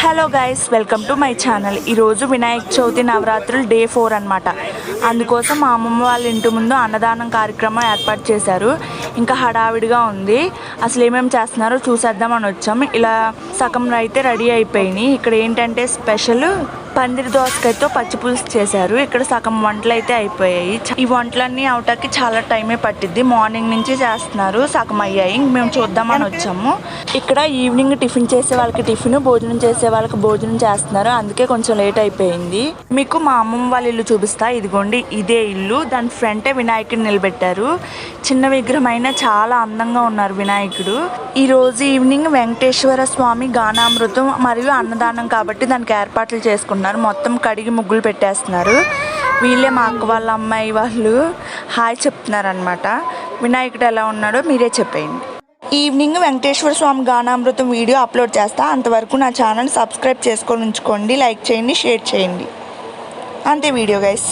Hello guys, welcome to my channel. ఈరోజు వినాయక చవితి నవరాత్రులు day 4 అనమాట. అందుకోసం మా అమ్మమ్మ వాళ్ళ ఇంటి ముందు అన్నదానం కార్యక్రమం ఏర్పాటు చేశారు. ఇంకా హడావిడిగా ఉంది. అసలు ఏమేమి చేస్తున్నారో చూసేద్దామని వచ్చాం. ఇలా సగం అయితే రెడీ అయిపోయినాయి. ఇక్కడ ఏంటంటే స్పెషల్ పందిరి దోసకాయతో పచ్చి పులుసు చేశారు. ఇక్కడ సగం వంటలు అయితే అయిపోయాయి. ఈ వంటలన్నీ అవటానికి చాలా టైమే పట్టిద్ది. మార్నింగ్ నుంచి చేస్తున్నారు, సగం అయ్యాయి. మేము చూద్దామని వచ్చాము. ఇక్కడ ఈవినింగ్ టిఫిన్ చేసే వాళ్ళకి టిఫిన్, భోజనం చేసే వాళ్ళకి భోజనం చేస్తున్నారు. అందుకే కొంచెం లేట్ అయిపోయింది. మీకు మా అమ్మమ్మ వాళ్ళ ఇల్లు చూపిస్తా. ఇదిగోండి, ఇదే ఇల్లు. దాని ఫ్రంటే వినాయకుడిని నిలబెట్టారు. చిన్న విగ్రహం అయినా చాలా అందంగా ఉన్నారు వినాయకుడు. ఈ రోజు ఈవినింగ్ వెంకటేశ్వర స్వామి గానామృతం మరియు అన్నదానం కాబట్టి దానికి ఏర్పాట్లు చేసుకున్నారు. మొత్తం కడిగి ముగ్గులు పెట్టేస్తున్నారు. వీళ్ళే మా అక్క వాళ్ళ అమ్మాయి వాళ్ళు హాయ్ చెప్తున్నారు అనమాట. వినాయకుడు ఎలా ఉన్నాడో మీరే చెప్పేయండి. ఈవినింగ్ వెంకటేశ్వర స్వామి గానామృతం వీడియో అప్లోడ్ చేస్తా. అంతవరకు నా ఛానల్ సబ్స్క్రైబ్ చేసుకొని ఉంచుకోండి, లైక్ చేయండి, షేర్ చేయండి. అంతే వీడియో గైస్.